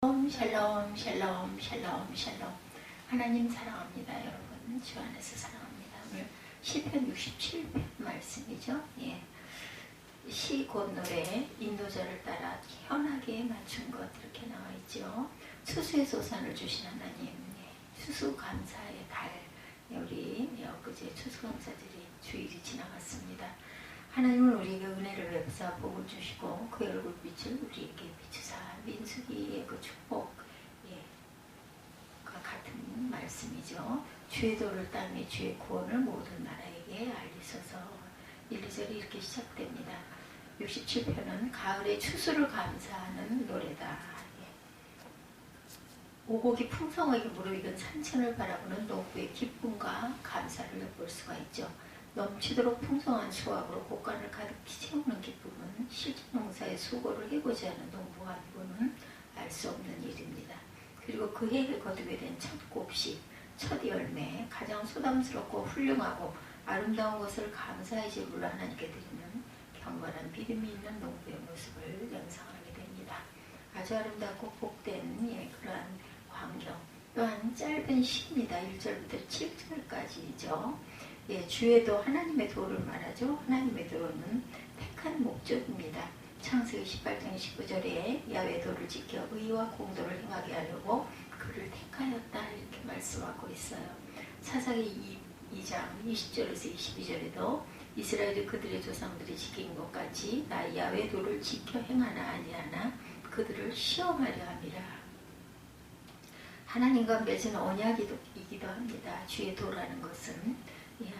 샬롬 샬롬 샬롬 샬롬. 하나님 사랑합니다. 여러분 주 안에서 사랑합니다. 오늘 시편 67편 말씀이죠. 시 곧 노래 인도절을 따라 현하게 맞춘 것 이렇게 나와 있죠. 추수의 소산을 주신 하나님, 추수감사의 달. 우리 엊그제 추수감사들이 주일이 지나갔습니다. 하나님은 우리에게 은혜를 베푸사 복을 주시고 그 얼굴빛을 우리에게 비추사 민수기의 그 축복과 같은 말씀이죠. 주의 도를 따르며 주의 구원을 모든 나라에게 알리소서. 1, 2절이 이렇게 시작됩니다. 67편은 가을의 추수를 감사하는 노래다. 오곡이 풍성하게 무르익은 산천을 바라보는 농부의 기쁨과 감사를 엿볼 수가 있죠. 넘치도록 풍성한 수확으로 곳간을 가득히 채우는 기쁨은 실제 농사의 수고를 해보지 않은 농부가 아니고는 알 수 없는 일입니다. 그리고 그 해를 거두게 된 첫 곡식, 첫 열매, 가장 소담스럽고 훌륭하고 아름다운 것을 감사의 제물로 하나님께 드리는 경건한 믿음이 있는 농부의 모습을 연상하게 됩니다. 아주 아름답고 복된 그러한 광경. 또한 짧은 시입니다. 1절부터 7절까지죠. 주의 도, 하나님의 도를 말하죠. 하나님의 도는 택한 목적입니다. 창세기 18장 19절에 야훼 도를 지켜 의와 공도를 행하게 하려고 그를 택하였다 이렇게 말씀하고 있어요. 사사기 2장 20절에서 22절에도 이스라엘이 그들의 조상들이 지킨 것 같이 나 야훼 도를 지켜 행하나 아니하나 그들을 시험하려 함이라. 하나님과 맺은 언약이기도 합니다. 주의 도라는 것은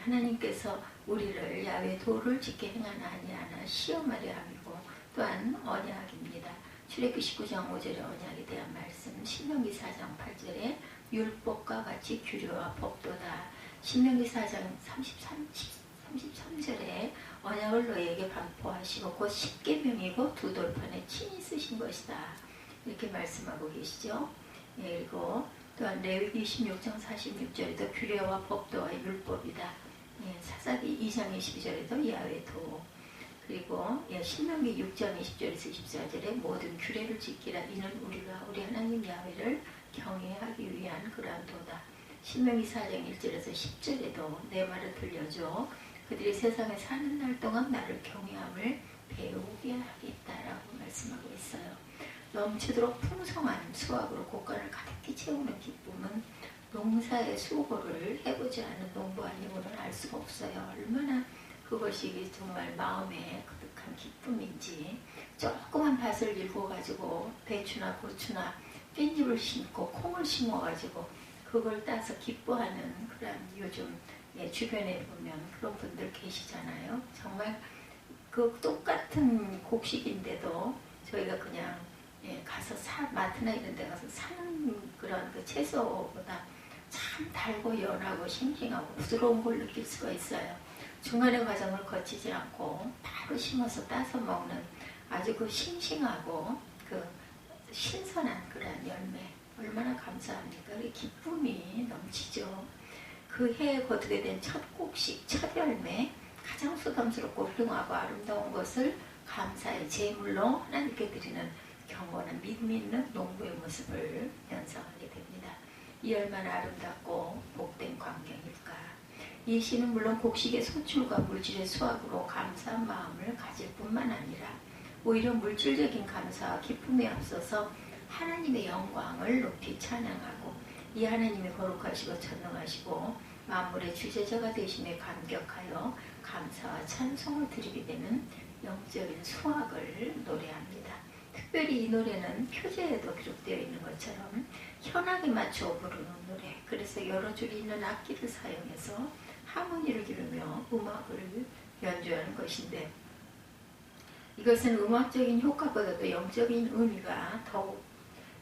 하나님께서 우리를 야훼 도를 지켜 행하나 아니하나 시험하려 함이고 또한 언약입니다. 출애굽기 19장 5절의 언약에 대한 말씀, 신명기 4장 8절에 율법과 같이 규례와 법도다. 신명기 4장 33절에 언약을 너희에게 반포하시고 곧 십계명이고 두 돌판에 친히 쓰신 것이다. 이렇게 말씀하고 계시죠. 그리고 또한 레위기 26장 46절에도 규례와 법도와 율법이다. 사사기 2장 22절에도 야훼 도. 그리고 신명기 6장 20절에서 24절에 모든 규례를 지키라. 이는 우리가 우리 하나님 야훼를 경외하기 위한 그러한 도다. 신명기 4장 1절에서 10절에도 내 말을 들려줘. 그들이 세상에 사는 날 동안 나를 경외함을 배우게 하겠다라고 말씀하고 있어요. 넘치도록 풍성한 수확으로 곳간을 가득히 채우는 기쁨은 농사의 수고를 해보지 않은 농부 아니고는 알 수가 없어요. 얼마나 그것이 정말 마음에 그득한 기쁨인지. 조그만 밭을 일궈가지고 배추나 고추나 깻잎을 심고 콩을 심어가지고 그걸 따서 기뻐하는 그런 요즘 주변에 보면 그런 분들 계시잖아요. 정말 그 똑같은 곡식인데도 저희가 그냥 가서 마트나 이런 데 가서 사는 그런 그 채소보다 참 달고 연하고 싱싱하고 부드러운 걸 느낄 수가 있어요. 중간의 과정을 거치지 않고 바로 심어서 따서 먹는 아주 그 싱싱하고 그 신선한 그런 열매. 얼마나 감사합니까? 기쁨이 넘치죠. 그 해에 거두게 된 첫 곡식, 첫 열매, 가장 소담스럽고 훌륭하고 아름다운 것을 감사의 제물로 하나님께 드리는 경건한 믿음 있는 농부의 모습을 연상하게 됩니다. 이 얼마나 아름답고 복된 광경일까. 이 시는 물론 곡식의 소출과 물질의 수확으로 감사한 마음을 가질 뿐만 아니라 오히려 물질적인 감사와 기쁨에 앞서서 하나님의 영광을 높이 찬양하고 이 하나님이 거룩하시고 전능하시고 만물의 주재자가 되심에 감격하여 감사와 찬송을 드리게 되는 영적인 수확을 노래합니다. 특별히 이 노래는 표제에도 기록되어 있는 것처럼 현하게 맞춰 부르는 노래. 그래서 여러 줄이 있는 악기를 사용해서 하모니를 기르며 음악을 연주하는 것인데 이것은 음악적인 효과보다도 영적인 의미가 더욱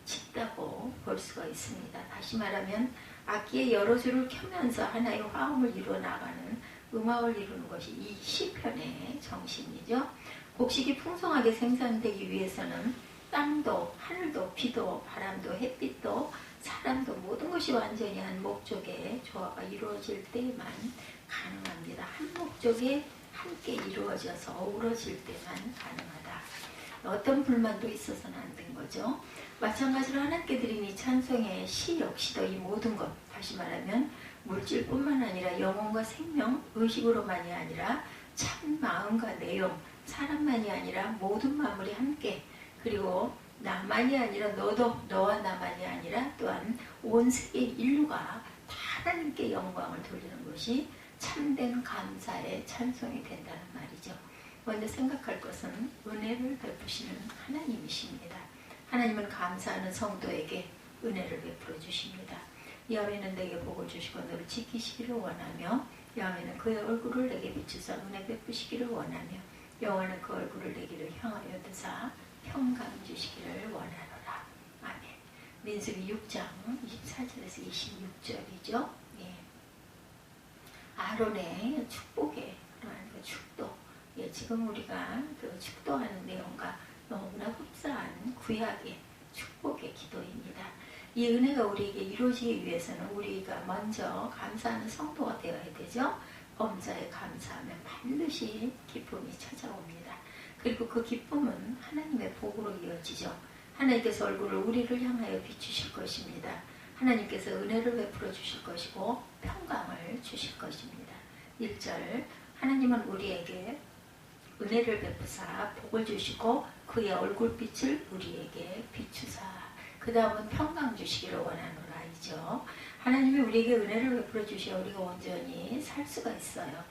짙다고 볼 수가 있습니다. 다시 말하면 악기의 여러 줄을 켜면서 하나의 화음을 이루어 나가는 음악을 이루는 것이 이 시편의 정신이죠. 곡식이 풍성하게 생산되기 위해서는 땅도 하늘도 비도 바람도 햇빛도 사람도 모든 것이 완전히 한 목적의 조화가 이루어질 때만 가능합니다. 한 목적에 함께 이루어져서 어우러질 때만 가능하다. 어떤 불만도 있어서는 안 된 거죠. 마찬가지로 하나님께 드린 이 찬송의 시 역시도 이 모든 것, 다시 말하면 물질뿐만 아니라 영혼과 생명, 의식으로만이 아니라 참 마음과 내용, 사람만이 아니라 모든 만물이 함께, 그리고 나만이 아니라 너도, 너와 나만이 아니라 또한 온 세계 인류가 다 하나님께 영광을 돌리는 것이 참된 감사의 찬송이 된다는 말이죠. 먼저 생각할 것은 은혜를 베푸시는 하나님이십니다. 하나님은 감사하는 성도에게 은혜를 베풀어 주십니다. 여호와는 내게 복을 주시고 너를 지키시기를 원하며, 여호와는 그의 얼굴을 내게 비추사 은혜 베푸시기를 원하며, 여호와는 그 얼굴을 내게로 향하여 드사 평강 주시기를 원하노라. 아멘. 민수기 6장 24절에서 26절이죠. 예. 아론의 축복에 그러한 그 축도, 예, 지금 우리가 그 축도하는 내용과 너무나 흡사한 구약의 축복의 기도입니다. 이 은혜가 우리에게 이루어지기 위해서는 우리가 먼저 감사하는 성도가 되어야 되죠. 범사에 감사하면 반드시 기쁨이 찾아옵니다. 그리고 그 기쁨은 하나님의 복으로 이어지죠. 하나님께서 얼굴을 우리를 향하여 비추실 것입니다. 하나님께서 은혜를 베풀어 주실 것이고 평강을 주실 것입니다. 1절, 하나님은 우리에게 은혜를 베푸사 복을 주시고 그의 얼굴빛을 우리에게 비추사, 그 다음은 평강 주시기를 원하노라이죠. 하나님이 우리에게 은혜를 베풀어 주셔야 우리가 온전히 살 수가 있어요.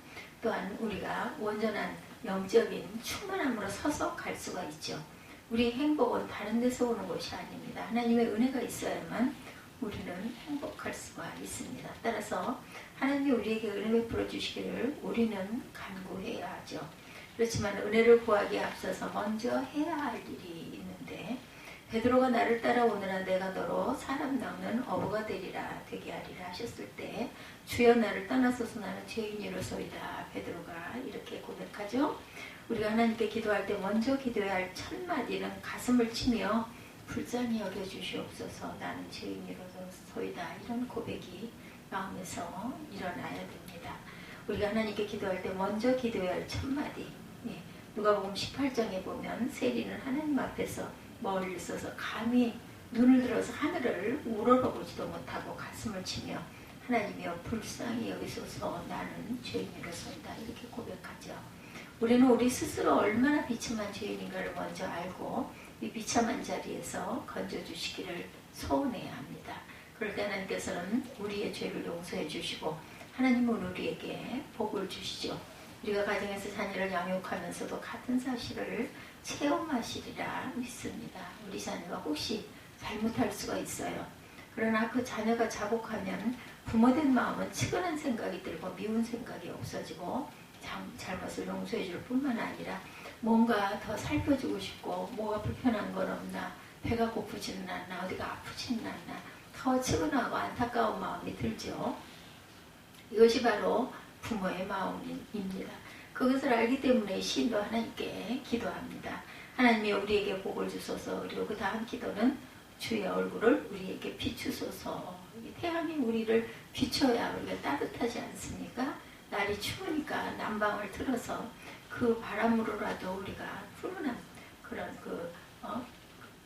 또한 우리가 온전한 영적인 충만함으로 서서 갈 수가 있죠. 우리의 행복은 다른 데서 오는 것이 아닙니다. 하나님의 은혜가 있어야만 우리는 행복할 수가 있습니다. 따라서 하나님이 우리에게 은혜 베풀어 주시기를 우리는 간구해야 하죠. 그렇지만 은혜를 구하기에 앞서서 먼저 해야 할 일이 있는데, 베드로가 나를 따라오느라 내가 너로 사람 낚는 어부가 되게 하리라 하셨을 때, 주여 나를 떠나소서 나는 죄인이로소이다. 베드로가 이렇게 고백하죠. 우리가 하나님께 기도할 때 먼저 기도해야 할 첫 마디는 가슴을 치며 불쌍히 여겨주시옵소서 나는 죄인이로소이다. 이런 고백이 마음에서 일어나야 됩니다. 우리가 하나님께 기도할 때 먼저 기도해야 할 첫 마디, 예, 누가복음 18장에 보면 세리는 하나님 앞에서 머리를 써서 감히 눈을 들어서 하늘을 우러러보지도 못하고 가슴을 치며 하나님이여 불쌍히 여기소서 나는 죄인이로소이다 이렇게 고백하죠. 우리는 우리 스스로 얼마나 비참한 죄인인가를 먼저 알고 이 비참한 자리에서 건져주시기를 소원해야 합니다. 그럴 때 하나님께서는 우리의 죄를 용서해 주시고 하나님은 우리에게 복을 주시죠. 우리가 가정에서 자녀를 양육하면서도 같은 사실을 체험하시리라 믿습니다. 우리 자녀가 혹시 잘못할 수가 있어요. 그러나 그 자녀가 자복하면 부모된 마음은 측은한 생각이 들고 미운 생각이 없어지고 잘못을 용서해 줄 뿐만 아니라 뭔가 더 살펴주고 싶고 뭐가 불편한 건 없나, 배가 고프지는 않나, 어디가 아프지는 않나 더 측은하고 안타까운 마음이 들죠. 이것이 바로 부모의 마음입니다. 그것을 알기 때문에 시인도 하나님께 기도합니다. 하나님이 우리에게 복을 주소서. 그리고 그 다음 기도는 주의 얼굴을 우리에게 비추소서. 태양이 우리를 비춰야 우리가 따뜻하지 않습니까? 날이 추우니까 난방을 틀어서 그 바람으로라도 우리가 훈훈한 그런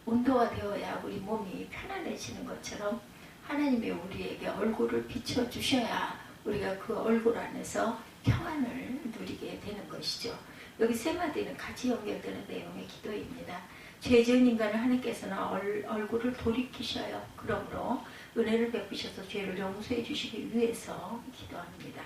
온도가 되어야 우리 몸이 편안해지는 것처럼 하나님이 우리에게 얼굴을 비춰주셔야 우리가 그 얼굴 안에서 평안을 누리게 되는 것이죠. 여기 세 마디는 같이 연결되는 내용의 기도입니다. 죄 지은 인간을 하나님께서는 얼굴을 돌이키셔요. 그러므로 은혜를 베푸셔서 죄를 용서해 주시기 위해서 기도합니다.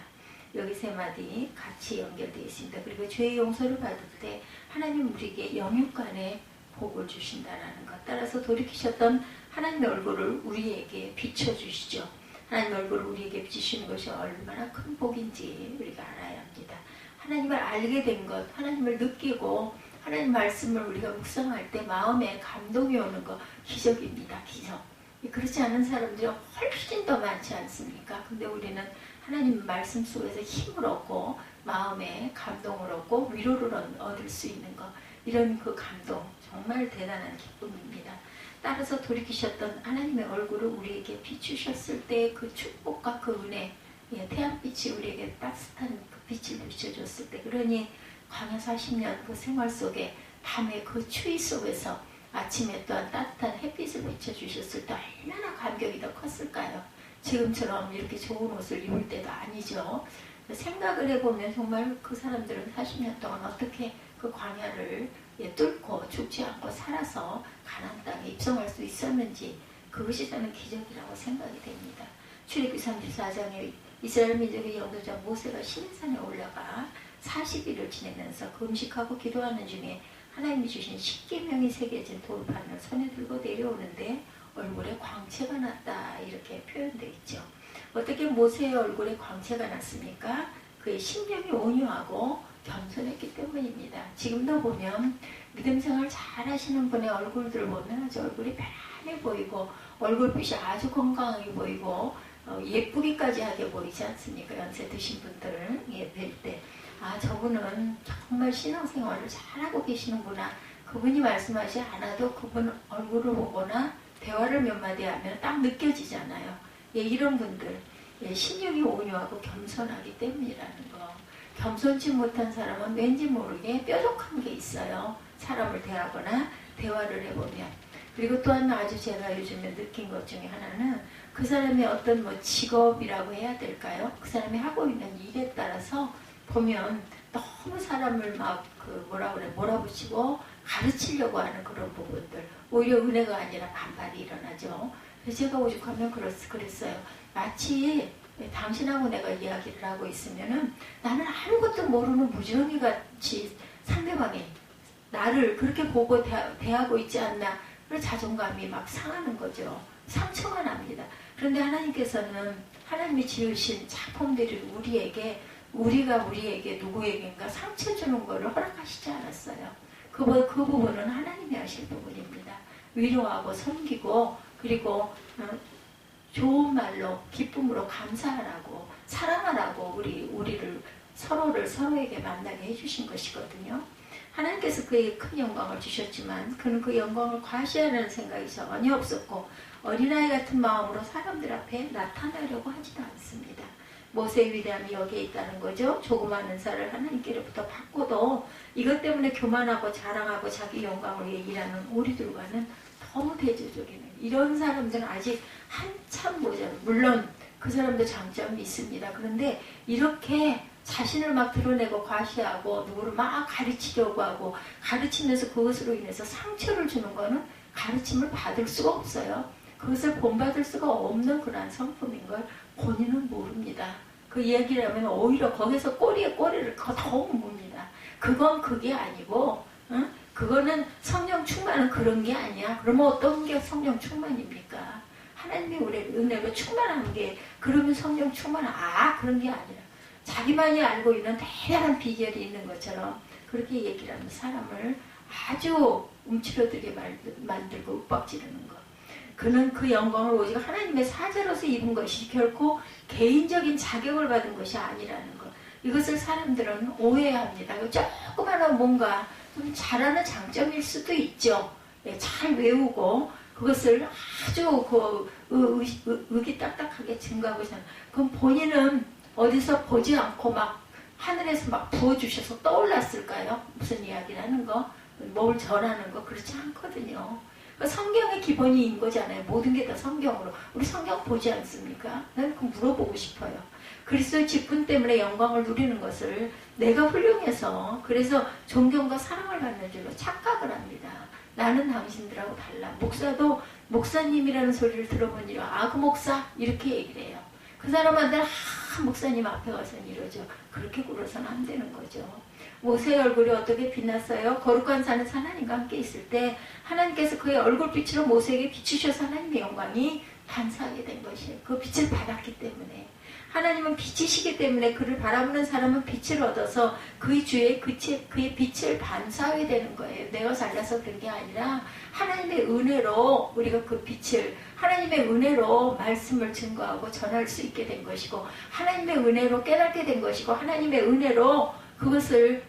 여기 세 마디 같이 연결되어 있습니다. 그리고 죄의 용서를 받을 때 하나님 우리에게 영육간에 복을 주신다는 것. 따라서 돌이키셨던 하나님의 얼굴을 우리에게 비춰주시죠. 하나님의 얼굴을 우리에게 비추시는 것이 얼마나 큰 복인지 우리가 알아야 합니다. 하나님을 알게 된 것, 하나님을 느끼고 하나님 말씀을 우리가 묵상할 때 마음에 감동이 오는 것 기적입니다. 기적. 그렇지 않은 사람들이 훨씬 더 많지 않습니까? 근데 우리는 하나님 말씀 속에서 힘을 얻고 마음에 감동을 얻고 위로를 얻을 수 있는 것, 이런 그 감동 정말 대단한 기쁨입니다. 따라서 돌이키셨던 하나님의 얼굴을 우리에게 비추셨을 때 그 축복과 그 은혜, 태양빛이 우리에게 따뜻한 그 빛을 비춰줬을 때, 그러니 광야 40년 그 생활 속에 밤에 그 추위 속에서 아침에 또한 따뜻한 햇빛을 비춰주셨을 때 얼마나 감격이 더 컸을까요? 지금처럼 이렇게 좋은 옷을 입을 때도 아니죠. 생각을 해보면 정말 그 사람들은 40년 동안 어떻게 그 광야를 뚫고 죽지 않고 살아서 가나안 땅에 입성할 수 있었는지, 그것이 저는 기적이라고 생각이 됩니다. 출애굽기 34장에 이스라엘 민족의 영도자 모세가 시내산에 올라가 40일을 지내면서 금식하고 기도하는 중에 하나님이 주신 10계명이 새겨진 돌판을 손에 들고 내려오는데 얼굴에 광채가 났다, 이렇게 표현되어 있죠. 어떻게 모세의 얼굴에 광채가 났습니까? 그의 심령이 온유하고 겸손했기 때문입니다. 지금도 보면 믿음 생활 잘 하시는 분의 얼굴들을 보면 아주 얼굴이 편안해 보이고 얼굴빛이 아주 건강하게 보이고 예쁘기까지 하게 보이지 않습니까? 연세 드신 분들을 뵐 때, 아, 저분은 정말 신앙생활을 잘하고 계시는구나. 그분이 말씀하지 않아도 그분 얼굴을 보거나 대화를 몇 마디 하면 딱 느껴지잖아요. 예, 이런 분들, 예, 신령이 온유하고 겸손하기 때문이라는 거. 겸손치 못한 사람은 왠지 모르게 뾰족한 게 있어요. 사람을 대하거나 대화를 해보면. 그리고 또한 아주 제가 요즘에 느낀 것 중에 하나는 그 사람의 어떤 뭐 직업이라고 해야 될까요? 그 사람이 하고 있는 일에 따라서 보면 너무 사람을 막 몰아붙이고 가르치려고 하는 그런 부분들, 오히려 은혜가 아니라 반발이 일어나죠. 그래서 제가 오죽하면 그랬어요. 마치 당신하고 내가 이야기를 하고 있으면은 나는 아무것도 모르는 무지렁이 같이 상대방이 나를 그렇게 보고 대하고 있지 않나, 그래서 자존감이 막 상하는 거죠. 상처가 납니다. 그런데 하나님께서는 하나님이 지으신 작품들이 우리가 우리에게 누구에게인가 상처 주는 것을 허락하시지 않았어요. 그 부분은 하나님이 하실 부분입니다. 위로하고 섬기고, 그리고 좋은 말로 기쁨으로 감사하라고, 사랑하라고 우리를 서로에게 만나게 해주신 것이거든요. 하나님께서 그에게 큰 영광을 주셨지만 그는 그 영광을 과시하려는 생각이 전혀 없었고 어린아이 같은 마음으로 사람들 앞에 나타나려고 하지도 않습니다. 모세의 위대함이 여기에 있다는 거죠. 조그마한 은사를 하나님께로부터 받고도 이것 때문에 교만하고 자랑하고 자기 영광을 위해 일하는 우리들과는 너무 대조적이네요. 이런 사람들은 아직 한참 모자라요. 물론 그 사람도 장점이 있습니다. 그런데 이렇게 자신을 막 드러내고 과시하고 누구를 막 가르치려고 하고 가르치면서 그것으로 인해서 상처를 주는 거는 가르침을 받을 수가 없어요. 그것을 본받을 수가 없는 그러한 성품인 걸 본인은 모릅니다. 그 이야기를 하면 오히려 거기서 꼬리에 꼬리를 더욱 묻니다. 그건 그게 아니고, 응? 그거는 성령 충만은 그런 게 아니야. 그러면 어떤 게 성령 충만입니까? 하나님이 우리를 은혜로 충만한 게 그러면 성령 충만, 그런 게 아니라 자기만이 알고 있는 대단한 비결이 있는 것처럼 그렇게 얘기를 하면 사람을 아주 움츠러들게 만들고 윽박지르는 것. 그는 그 영광을 오직 하나님의 사자로서 입은 것이 결코 개인적인 자격을 받은 것이 아니라는 것. 이것을 사람들은 오해합니다. 조그마한 뭔가 좀 잘하는 장점일 수도 있죠. 네, 잘 외우고 그것을 아주 의기딱딱하게 증거하고 있어요. 그럼 본인은 어디서 보지 않고 막 하늘에서 막 부어주셔서 떠올랐을까요? 무슨 이야기를 하는 거, 뭘 전하는 거, 그렇지 않거든요. 성경의 기본이 거잖아요. 모든 게 다 성경으로. 우리 성경 보지 않습니까? 나는 그거 물어보고 싶어요. 그리스도의 직분 때문에 영광을 누리는 것을 내가 훌륭해서 그래서 존경과 사랑을 받는 줄로 착각을 합니다. 나는 당신들하고 달라. 목사도 목사님이라는 소리를 들어보니라 그 목사 이렇게 얘기를 해요. 그 사람한테는 목사님 앞에 가서는 이러죠. 그렇게 굴어서는 안 되는 거죠. 모세의 얼굴이 어떻게 빛났어요? 거룩한 산은 하나님과 함께 있을 때 하나님께서 그의 얼굴빛으로 모세에게 비추셔서 하나님의 영광이 반사하게 된 것이에요. 그 빛을 받았기 때문에. 하나님은 빛이시기 때문에 그를 바라보는 사람은 빛을 얻어서 그의 빛을 반사하게 되는 거예요. 내가 잘나서 그런 게 아니라 하나님의 은혜로 우리가 그 빛을 하나님의 은혜로 말씀을 증거하고 전할 수 있게 된 것이고 하나님의 은혜로 깨닫게 된 것이고 하나님의 은혜로 그것을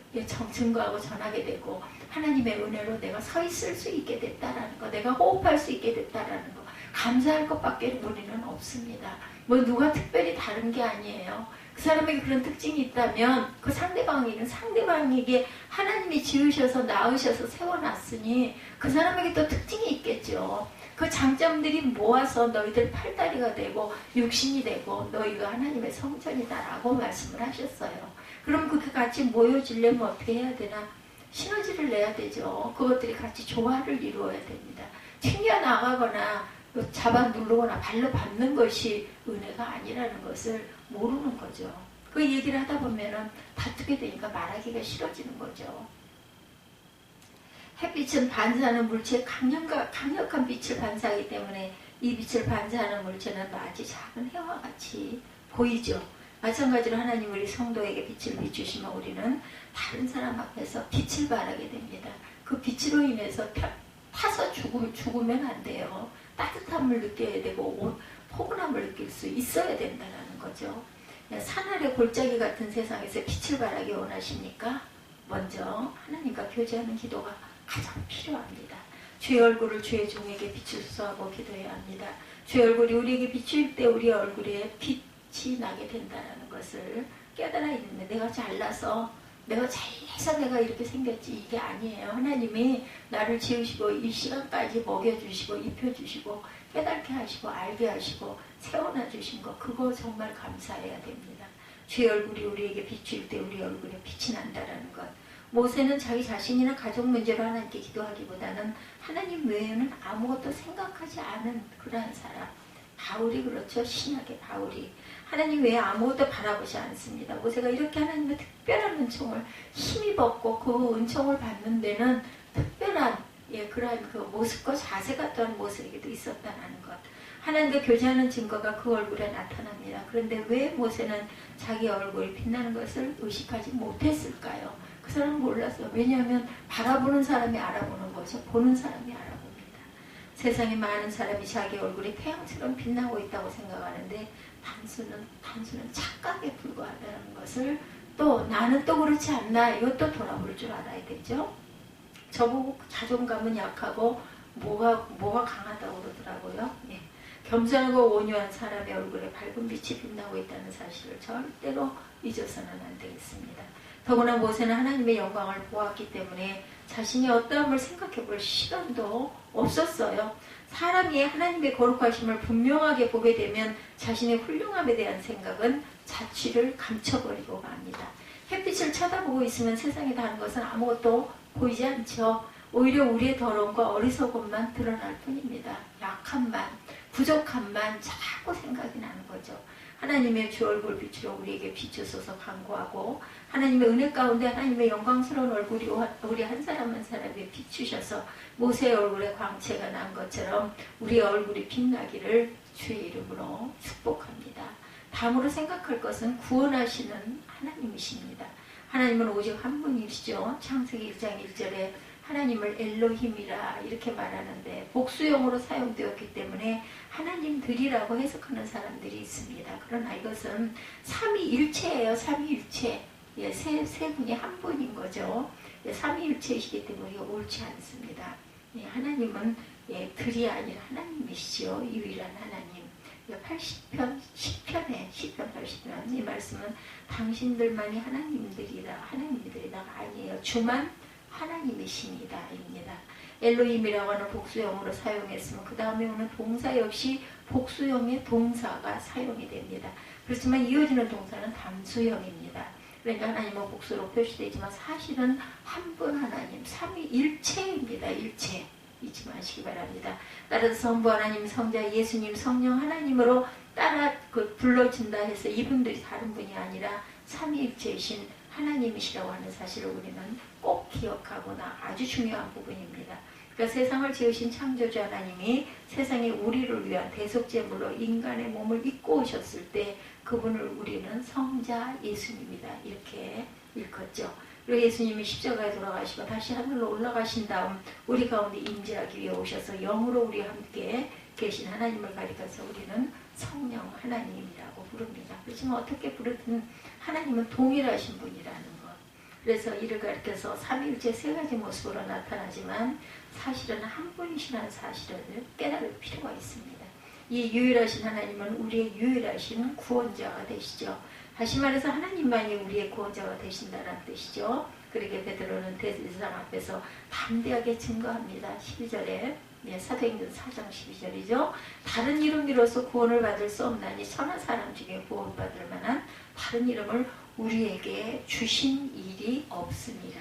증거하고 전하게 되고 하나님의 은혜로 내가 서 있을 수 있게 됐다라는 거, 내가 호흡할 수 있게 됐다라는 거, 감사할 것밖에 우리는 없습니다. 뭐 누가 특별히 다른 게 아니에요. 그 사람에게 그런 특징이 있다면 그 상대방에게 하나님이 지으셔서 낳으셔서 세워놨으니 그 사람에게 또 특징이 있겠죠. 그 장점들이 모아서 너희들 팔다리가 되고 육신이 되고 너희가 하나님의 성전이다라고 말씀을 하셨어요. 그럼 그게 같이 모여지려면 어떻게 해야 되나? 시너지를 내야 되죠. 그것들이 같이 조화를 이루어야 됩니다. 튕겨나가거나 잡아 누르거나 발로 밟는 것이 은혜가 아니라는 것을 모르는 거죠. 그 얘기를 하다 보면은 다투게 되니까 말하기가 싫어지는 거죠. 햇빛은 반사하는 물체의 강력한 빛을 반사하기 때문에 이 빛을 반사하는 물체는 마치 작은 해와 같이 보이죠. 마찬가지로 하나님 우리 성도에게 빛을 비추시면 우리는 다른 사람 앞에서 빛을 발하게 됩니다. 그 빛으로 인해서 타서 죽으면 안 돼요. 따뜻함을 느껴야 되고 포근함을 느낄 수 있어야 된다는 거죠. 산 아래 골짜기 같은 세상에서 빛을 발하기 원하십니까? 먼저 하나님과 교제하는 기도가 가장 필요합니다. 주의 얼굴을 주의 종에게 비추소서 하고 기도해야 합니다. 주의 얼굴이 우리에게 비추일 때 우리 얼굴에 빛이 나게 된다는 것을 깨달아 있는데 내가 잘나서 내가 잘해서 내가 이렇게 생겼지 이게 아니에요. 하나님이 나를 지으시고 이 시간까지 먹여주시고 입혀주시고 깨닫게 하시고 알게 하시고 세워놔 주신 거 그거 정말 감사해야 됩니다. 주의 얼굴이 우리에게 비추일 때 우리 얼굴에 빛이 난다라는 것. 모세는 자기 자신이나 가족 문제로 하나님께 기도하기보다는 하나님 외에는 아무것도 생각하지 않은 그러한 사람. 바울이 그렇죠. 신약의 바울이. 하나님 외에 아무것도 바라보지 않습니다. 모세가 이렇게 하나님의 특별한 은총을 힘입었고 그 은총을 받는 데는 특별한 그러한 그 모습과 자세가 또한 모세에게도 있었다는 것. 하나님과 교제하는 증거가 그 얼굴에 나타납니다. 그런데 왜 모세는 자기 얼굴이 빛나는 것을 의식하지 못했을까요? 그 사람은 몰랐어요. 왜냐하면 바라보는 사람이 알아보는 거죠. 보는 사람이 알아봅니다. 세상에 많은 사람이 자기 얼굴이 태양처럼 빛나고 있다고 생각하는데 단순은 착각에 불과하다는 것을 또 나는 또 그렇지 않나 이것도 돌아볼 줄 알아야 되죠. 저보고 자존감은 약하고 뭐가 강하다고 그러더라고요. 예. 겸손하고 온유한 사람의 얼굴에 밝은 빛이 빛나고 있다는 사실을 절대로 잊어서는 안 되겠습니다. 더구나 모세는 하나님의 영광을 보았기 때문에 자신이 어떠함을 생각해 볼 시간도 없었어요. 사람이 하나님의 거룩하심을 분명하게 보게 되면 자신의 훌륭함에 대한 생각은 자취를 감춰버리고 맙니다. 햇빛을 쳐다보고 있으면 세상에 다른 것은 아무것도 보이지 않죠. 오히려 우리의 더러움과 어리석음만 드러날 뿐입니다. 약함만, 부족함만 자꾸 생각이 나는 거죠. 하나님의 주 얼굴 빛으로 우리에게 비추소서 간구하고 하나님의 은혜 가운데 하나님의 영광스러운 얼굴이 우리 한 사람 한 사람에 비추셔서 모세의 얼굴에 광채가 난 것처럼 우리의 얼굴이 빛나기를 주의 이름으로 축복합니다. 다음으로 생각할 것은 구원하시는 하나님이십니다. 하나님은 오직 한 분이시죠. 창세기 1장 1절에 하나님을 엘로힘이라 이렇게 말하는데 복수형으로 사용되었기 때문에 하나님들이라고 해석하는 사람들이 있습니다. 그러나 이것은 삼위일체예요. 삼위일체. 예, 세 분이 한 분인 거죠. 예, 삼위일체이시기 때문에 옳지 않습니다. 예, 하나님은 들이 아니라 하나님이시죠. 유일한 하나님. 80편, 10편에 10편 80편 이 말씀은 당신들만이 하나님들이다 아니에요. 주만 하나님이십니다. 입니다. 엘로힘이라고 하는 복수형으로 사용했으면 그 다음에 오는 동사 역시 복수형의 동사가 사용이 됩니다. 그렇지만 이어지는 동사는 단수형입니다. 그러니까 하나님은 복수로 표시되지만 사실은 한 분 하나님, 삼위일체입니다. 일체. 잊지 마시기 바랍니다. 따라서 성부 하나님, 성자 예수님, 성령 하나님으로 불러진다 해서 이분들이 다른 분이 아니라 삼위일체이신 하나님이시라고 하는 사실을 우리는 꼭 기억하거나 아주 중요한 부분입니다. 그러니까 세상을 지으신 창조주 하나님이 세상에 우리를 위한 대속제물로 인간의 몸을 입고 오셨을 때 그분을 우리는 성자 예수님이다 이렇게 읽었죠. 그리고 예수님이 십자가에 돌아가시고 다시 하늘로 올라가신 다음 우리 가운데 임재하기 위해 오셔서 영으로 우리와 함께 계신 하나님을 가리켜서 우리는 성령 하나님이라고 부릅니다. 그렇지만 어떻게 부르든 하나님은 동일하신 분이라는 것. 그래서 이를 가리켜서 삼위일체 세 가지 모습으로 나타나지만 사실은 한 분이시라는 사실을 깨달을 필요가 있습니다. 이 유일하신 하나님은 우리의 유일하신 구원자가 되시죠. 다시 말해서 하나님만이 우리의 구원자가 되신다는 뜻이죠. 그렇게 베드로는 대제사장 앞에서 담대하게 증거합니다. 12절에 사도행전 4장 12절이죠. 다른 이름으로서 구원을 받을 수 없나니 천하 사람 중에 구원받을 만한 다른 이름을 우리에게 주신 일이 없습니다.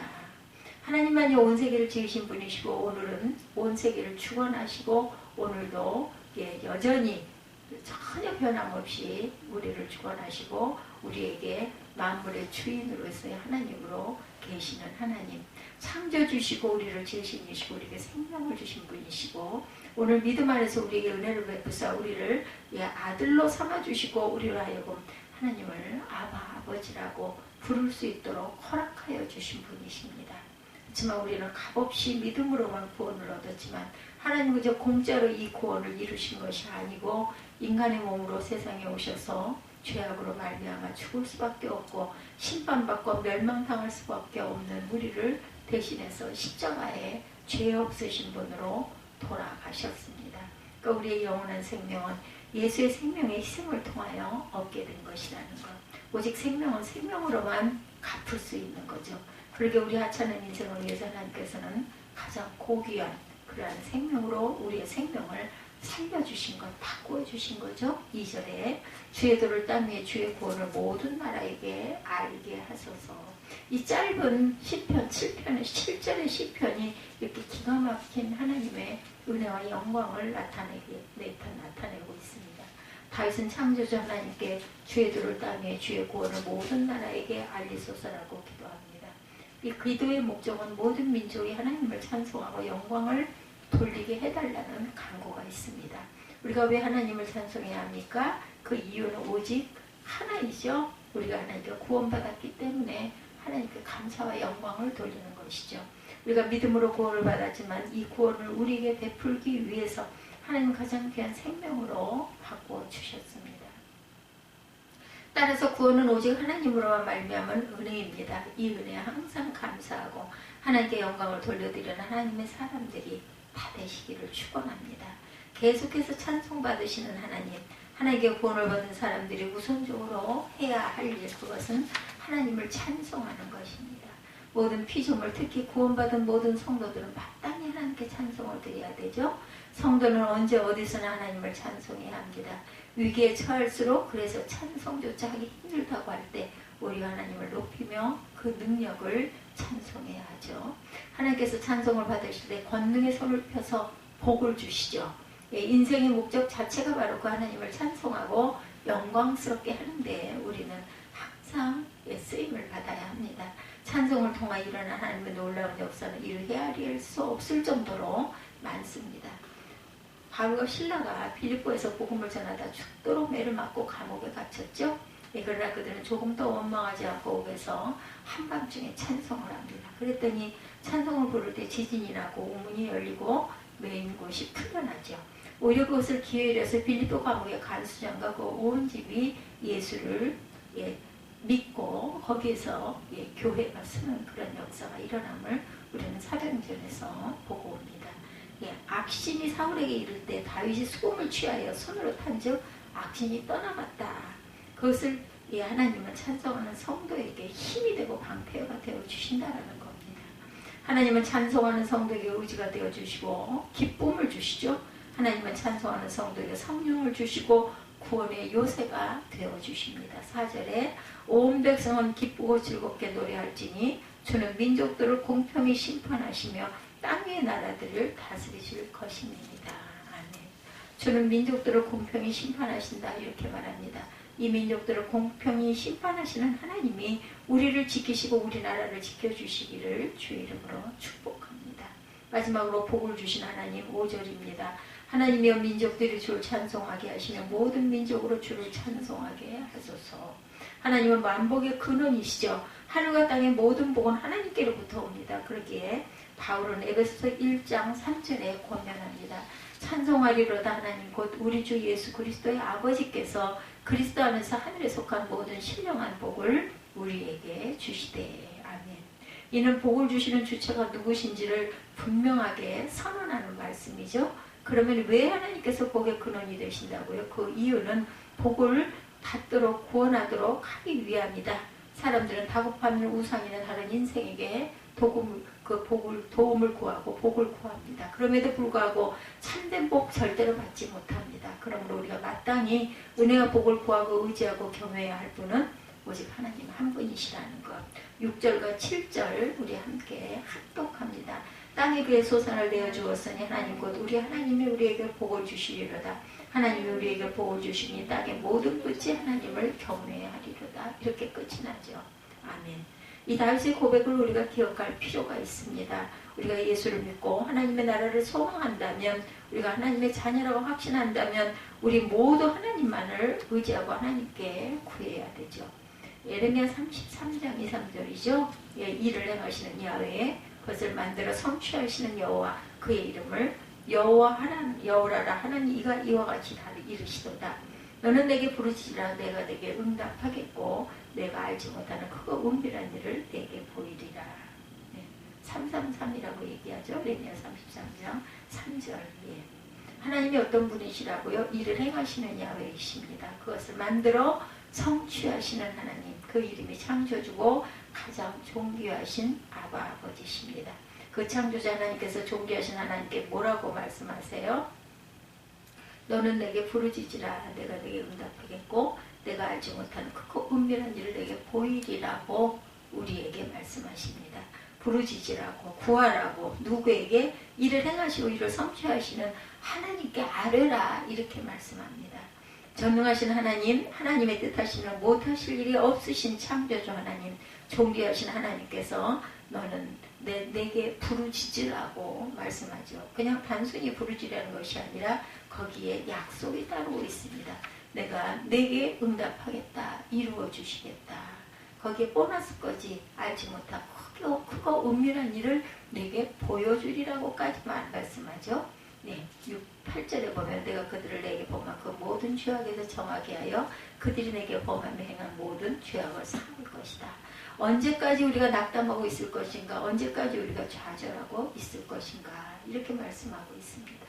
하나님만이 온 세계를 지으신 분이시고 오늘은 온 세계를 주관하시고 오늘도 여전히 전혀 변함없이 우리를 주관하시고 우리에게 만물의 주인으로서의 하나님으로 계시는 하나님, 창조주시고 우리를 지으신 이시고 우리에게 생명을 주신 분이시고 오늘 믿음 안에서 우리에게 은혜를 베푸사 우리를 아들로 삼아주시고 우리로 하여금 하나님을 아버지라고 부를 수 있도록 허락하여 주신 분이십니다. 그렇지만 우리는 값없이 믿음으로만 구원을 얻었지만 하나님은 저 공짜로 이 구원을 이루신 것이 아니고 인간의 몸으로 세상에 오셔서 죄악으로 말미암아 죽을 수밖에 없고 심판받고 멸망당할 수밖에 없는 우리를 대신해서 십자가에 죄 없으신 분으로 돌아가셨습니다. 그러니까 우리의 영원한 생명은 예수의 생명의 희생을 통하여 얻게 된 것이라는 것. 오직 생명은 생명으로만 갚을 수 있는 거죠. 그러게 우리 하찮은 인생을 위해서 하나님께서는 가장 고귀한 그러한 생명으로 우리의 생명을 살려주신 것, 바꾸어주신 거죠. 2절에 주의 도를 땅 위에 주의 구원을 모든 나라에게 알게 하소서. 이 짧은 시편 7편의 7절의 시편이 이렇게 기가 막힌 하나님의 은혜와 영광을 나타내고 있습니다. 다윗은 창조주 하나님께 주의 도를 땅 위에 주의 구원을 모든 나라에게 알리소서라고 기도합니다. 이 기도의 목적은 모든 민족이 하나님을 찬송하고 영광을 돌리게 해달라는 간구가 있습니다. 우리가 왜 하나님을 찬송해야 합니까? 그 이유는 오직 하나이죠. 우리가 하나님께 구원받았기 때문에 하나님께 감사와 영광을 돌리는 것이죠. 우리가 믿음으로 구원을 받았지만 이 구원을 우리에게 베풀기 위해서 하나님 가장 귀한 생명으로 바꾸어 주셨습니다. 따라서 구원은 오직 하나님으로만 말미암은 은혜입니다. 이 은혜에 항상 감사하고 하나님께 영광을 돌려드리는 하나님의 사람들이 다 되시기를 축원합니다. 계속해서 찬송받으시는 하나님, 하나님께 구원을 받은 사람들이 우선적으로 해야 할 일, 그것은 하나님을 찬송하는 것입니다. 모든 피조물, 특히 구원받은 모든 성도들은 마땅히 하나님께 찬송을 드려야 되죠. 성도는 언제 어디서나 하나님을 찬송해야 합니다. 위기에 처할수록 그래서 찬송조차 하기 힘들다고 할 때 우리 하나님을 높이며 그 능력을 찬송해야 하죠. 하나님께서 찬송을 받으실 때 권능의 손을 펴서 복을 주시죠. 인생의 목적 자체가 바로 그 하나님을 찬송하고 영광스럽게 하는데 우리는 항상 쓰임을 받아야 합니다. 찬송을 통해 일어난 하나님의 놀라운 역사는 이를 헤아릴 수 없을 정도로 많습니다. 바울과 실라가 빌립보에서 복음을 전하다 죽도록 매를 맞고 감옥에 갇혔죠. 그러나 그들은 조금도 원망하지 않고 옥에서 한밤중에 찬송을 합니다. 그랬더니 찬송을 부를 때 지진이 나고 우문이 열리고 메인 곳이 풀려나죠. 오히려 그것을 기회로 빌립보 감옥의 간수장과 그 온 집이 예수를 믿고 거기에서 교회가 쓰는 그런 역사가 일어남을 우리는 사도행전에서 보고 옵니다. 악신이 사울에게 이를 때 다윗이 수금을 취하여 손으로 탄즉 악신이 떠나갔다. 그것을 하나님은 찬송하는 성도에게 힘이 되고 방패가 되어 주신다라는 겁니다. 하나님은 찬송하는 성도에게 의지가 되어 주시고 기쁨을 주시죠. 하나님은 찬송하는 성도에게 성령을 주시고 구원의 요새가 되어 주십니다. 4절에 온 백성은 기쁘고 즐겁게 노래할지니 주는 민족들을 공평히 심판하시며 땅 위의 나라들을 다스리실 것입니다. 아멘. 주는 민족들을 공평히 심판하신다 이렇게 말합니다. 이 민족들을 공평히 심판하시는 하나님이 우리를 지키시고 우리나라를 지켜주시기를 주의 이름으로 축복합니다. 마지막으로 복을 주신 하나님 5절입니다. 하나님이여 민족들이 주를 찬송하게 하시며 모든 민족으로 주를 찬송하게 하소서. 하나님은 만복의 근원이시죠. 하늘과 땅의 모든 복은 하나님께로부터 옵니다. 그러기에 바울은 에베소서 1장 3절에 권면합니다. 찬송하리로다 하나님 곧 우리 주 예수 그리스도의 아버지께서 그리스도 안에서 하늘에 속한 모든 신령한 복을 우리에게 주시되. 아멘. 이는 복을 주시는 주체가 누구신지를 분명하게 선언하는 말씀이죠. 그러면 왜 하나님께서 복의 근원이 되신다고요? 그 이유는 복을 받도록 구원하도록 하기 위함이다. 사람들은 다급하면 우상이나 다른 인생에게 도움을 구하고 복을 구합니다. 그럼에도 불구하고 참된 복 절대로 받지 못합니다. 그러므로 우리가 마땅히 은혜와 복을 구하고 의지하고 경외해야 할 분은 오직 하나님 한 분이시라는 것. 6절과 7절 우리 함께 합독합니다. 땅에 그의 소산을 내어주었으니 하나님 곧 우리 하나님이 우리에게 복을 주시리로다. 하나님이 우리에게 복을 주시니 땅의 모든 끝이 하나님을 경외하리로다. 이렇게 끝이 나죠. 아멘. 이 다윗의 고백을 우리가 기억할 필요가 있습니다. 우리가 예수를 믿고 하나님의 나라를 소망한다면, 우리가 하나님의 자녀라고 확신한다면 우리 모두 하나님만을 의지하고 하나님께 구해야 되죠. 예레미야 33장 2, 3절이죠. 일을 행하시는 야훼, 그것을 만들어 성취하시는 여호와, 그의 이름을 여호와라 하나님 이와 같이 다 이르시도다. 너는 내게 부르짖으라 내가 내게 응답하겠고 내가 알지 못하는 크고 은밀한 일을 내게 보이리라. 333이라고 얘기하죠. 예레미야 33장 3절. 하나님이 어떤 분이시라고요? 일을 행하시는 야훼이십니다. 그것을 만들어 성취하시는 하나님, 그 이름이 창조주고 가장 존귀하신 아바 아버지십니다. 그 창조자 하나님께서 존귀하신 하나님께 뭐라고 말씀하세요? 너는 내게 부르짖으라 내가 내게 응답하겠고 내가 알지 못하는 크고 은밀한 일을 내게 보이리라고 우리에게 말씀하십니다. 부르짖으라고, 구하라고, 누구에게? 일을 행하시고 일을 성취하시는 하나님께 아뢰라, 이렇게 말씀합니다. 전능하신 하나님, 하나님의 뜻하시는 못하실 일이 없으신 창조주 하나님, 존귀하신 하나님께서 너는 내게 부르짖으라고 말씀하죠. 그냥 단순히 부르짖으라는 것이 아니라 거기에 약속이 따르고 있습니다. 내가 내게 응답하겠다, 이루어 주시겠다. 거기에 보너스까지 알지 못하고 크고 은밀한 일을 내게 보여주리라고까지만 말씀하죠. 8절에 보면 내가 그들을 내게 범한 그 모든 죄악에서 정하게 하여 그들이 내게 범하며 행한 모든 죄악을 삼을 것이다. 언제까지 우리가 낙담하고 있을 것인가? 언제까지 우리가 좌절하고 있을 것인가? 이렇게 말씀하고 있습니다.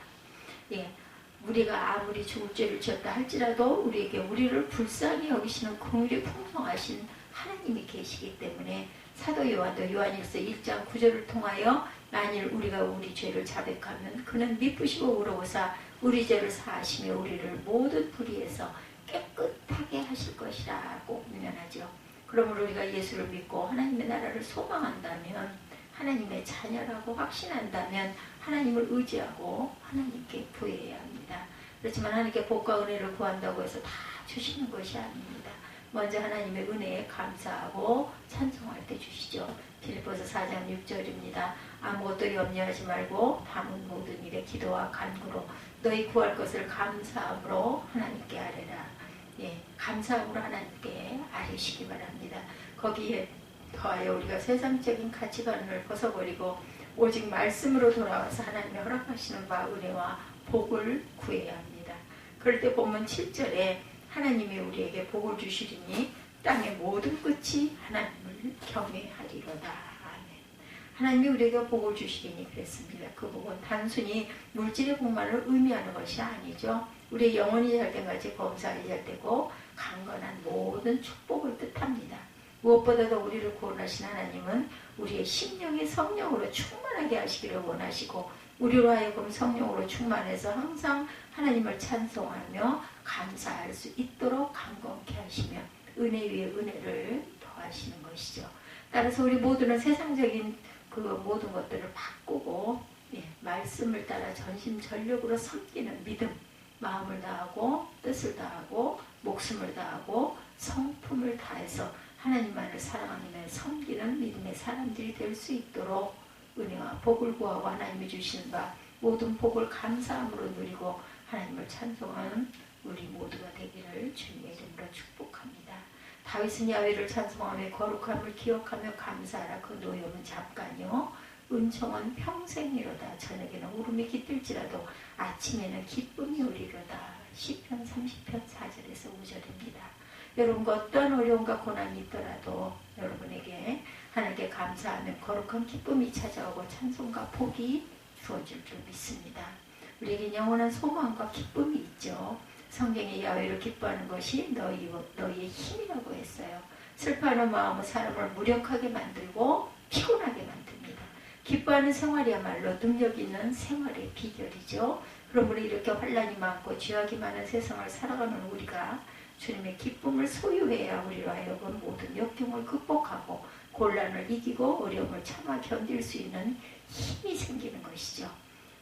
우리가 아무리 죽을 죄를 지었다 할지라도 우리에게 우리를 불쌍히 여기시는 긍휼이 풍성하신 하나님이 계시기 때문에 사도 요한도 요한일서 1장 9절을 통하여 만일 우리가 우리 죄를 자백하면 그는 미쁘시고 의로우사 우리 죄를 사하시며 우리를 모든 불의에서 깨끗하게 하실 것이라고 명령하죠. 그러므로 우리가 예수를 믿고 하나님의 나라를 소망한다면, 하나님의 자녀라고 확신한다면 하나님을 의지하고 하나님께 구해야 합니다. 그렇지만 하나님께 복과 은혜를 구한다고 해서 다 주시는 것이 아닙니다. 먼저 하나님의 은혜에 감사하고 찬송할 때 주시죠. 빌립보서 4장 6절입니다. 아무것도 염려하지 말고 담은 모든 일에 기도와 간구로 너희 구할 것을 감사함으로 하나님께 아뢰라. 감사함으로 하나님께 아뢰시기 바랍니다. 거기에 더하여 우리가 세상적인 가치관을 벗어버리고 오직 말씀으로 돌아와서 하나님의 허락하시는 바 은혜와 복을 구해야 합니다. 그럴 때 보면 7절에 하나님이 우리에게 복을 주시리니 땅의 모든 끝이 하나님을 경외하리로다. 아멘. 하나님이 우리에게 복을 주시리니 그랬습니다. 그 복은 단순히 물질의 복만을 의미하는 것이 아니죠. 우리의 영혼이 잘 때까지 범사가 잘 되고 강건한 모든 축복을 뜻합니다. 무엇보다도 우리를 구원하신 하나님은 우리의 심령이 성령으로 충만하게 하시기를 원하시고 우리로 하여금 성령으로 충만해서 항상 하나님을 찬송하며 감사할 수 있도록 강건케 하시며 은혜 위에 은혜를 더하시는 것이죠. 따라서 우리 모두는 세상적인 그 모든 것들을 바꾸고 말씀을 따라 전심전력으로 섬기는 믿음, 마음을 다하고 뜻을 다하고 목숨을 다하고 성품을 다해서 하나님만을 사랑하며 섬기는 믿음의 사람들이 될 수 있도록 은혜와 복을 구하고 하나님이 주신 바 모든 복을 감사함으로 누리고 하나님을 찬송하는 우리 모두가 되기를 주님의 이름으로 축복합니다. 다윗은 야훼를 찬송하며 거룩함을 기억하며 감사하라. 그 노염은 잠깐이요 은총은 평생이로다. 저녁에는 울음이 깃들지라도 아침에는 기쁨이 오리로다. 시편 30편 4절에서 5절입니다. 여러분과 어떠한 어려움과 고난이 있더라도 여러분에게 하나님께 감사하면 거룩한 기쁨이 찾아오고 찬송과 복이 주어질 줄 믿습니다. 우리에게 영원한 소망과 기쁨이 있죠. 성경에 야훼를 기뻐하는 것이 너희의 힘이라고 했어요. 슬퍼하는 마음은 사람을 무력하게 만들고 피곤하게 만듭니다. 기뻐하는 생활이야말로 능력 있는 생활의 비결이죠. 그러므로 이렇게 환난이 많고 죄악이 많은 세상을 살아가는 우리가 주님의 기쁨을 소유해야 우리로 하여금 모든 역경을 극복하고 곤란을 이기고 어려움을 참아 견딜 수 있는 힘이 생기는 것이죠.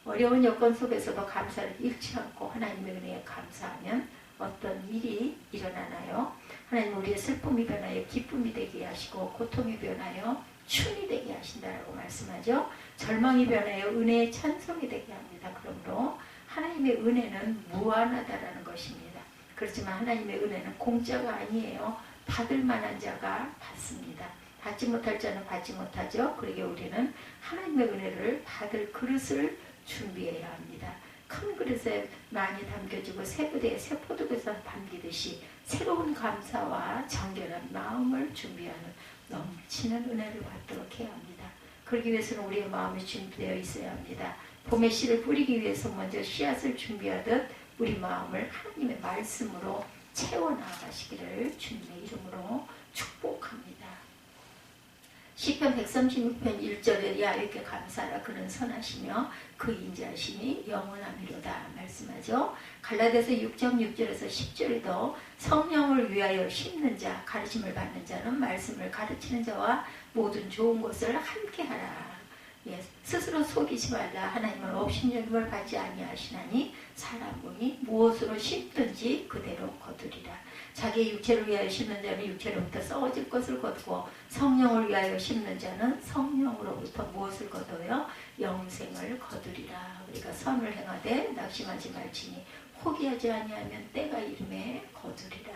어려운 여건 속에서도 감사를 잃지 않고 하나님의 은혜에 감사하면 어떤 일이 일어나나요? 하나님 우리의 슬픔이 변하여 기쁨이 되게 하시고 고통이 변하여 춤이 되게 하신다라고 말씀하죠. 절망이 변하여 은혜의 찬송이 되게 합니다. 그러므로 하나님의 은혜는 무한하다라는 것입니다. 그렇지만 하나님의 은혜는 공짜가 아니에요. 받을 만한 자가 받습니다. 받지 못할 자는 받지 못하죠. 그러기에 우리는 하나님의 은혜를 받을 그릇을 준비해야 합니다. 큰 그릇에 많이 담겨지고 새 부대에 새 포도주에서 담기듯이 새로운 감사와 정결한 마음을 준비하는 넘치는 은혜를 받도록 해야 합니다. 그러기 위해서는 우리의 마음이 준비되어 있어야 합니다. 봄에 씨를 뿌리기 위해서 먼저 씨앗을 준비하듯 우리 마음을 하나님의 말씀으로 채워나가시기를 주님의 이름으로 축복합니다. 시편 136편 1절에 야훼께 감사하라 그는 선하시며 그 인자하심이 영원하미로다 말씀하죠. 갈라디아서 6장 6절에서 10절에도 성령을 위하여 심는 자 가르침을 받는 자는 말씀을 가르치는 자와 모든 좋은 것을 함께하라. 스스로 속이지 말라. 하나님은 업신여김을 받지 아니하시나니 사람이 무엇으로 심든지 그대로 거두리라. 자기의 육체를 위하여 심는 자는 육체로부터 썩어질 것을 거두고 성령을 위하여 심는 자는 성령으로부터 무엇을 거둬요? 영생을 거두리라. 우리가 선을 행하되 낙심하지 말지니 포기하지 아니하면 때가 이름에 거두리라.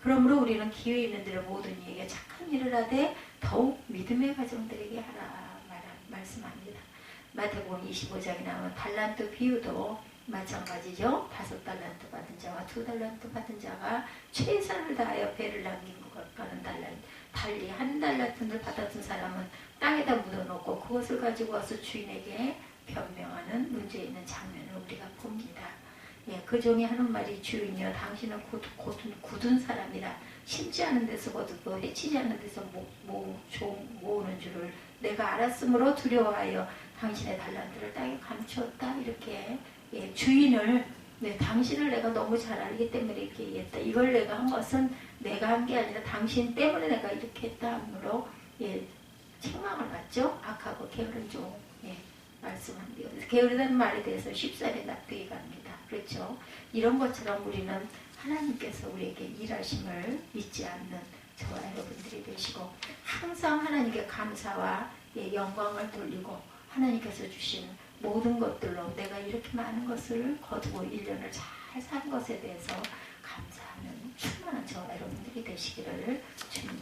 그러므로 우리는 기회 있는 대로 모든 이에게 착한 일을 하되 더욱 믿음의 가정들에게 하라 말씀합니다. 마태복음 25장에 나오는 달란트 비유도 마찬가지죠. 5달란트 받은 자와 2달란트 받은 자가 최선을 다하여 배를 남긴 것과는 달리 1달란트를 받았던 사람은 땅에다 묻어놓고 그것을 가지고 와서 주인에게 변명하는 문제 있는 장면을 우리가 봅니다. 그 종이 하는 말이 주인이여 당신은 굳은 사람이라 심지 않은 데서 거두고 해치지 않은 데서 모으는 줄을 내가 알았으므로 두려워하여 당신의 달란트를 땅에 감추었다. 이렇게 주인을 당신을 내가 너무 잘 알기 때문에 이렇게 했다. 이걸 내가 한 것은 내가 한 게 아니라 당신 때문에 내가 이렇게 했다 하므로 책망을 받죠. 악하고 게으른 종 말씀합니다. 게으르다는 말에 대해서 쉽사리 납득이 갑니다. 그렇죠. 이런 것처럼 우리는 하나님께서 우리에게 일하심을 잊지 않는 저와 여러분들이 되시고 항상 하나님께 감사와 영광을 돌리고 하나님께서 주신 모든 것들로 내가 이렇게 많은 것을 거두고 1년을 잘 산 것에 대해서 감사하는 충만한 저와 여러분들이 되시기를 주님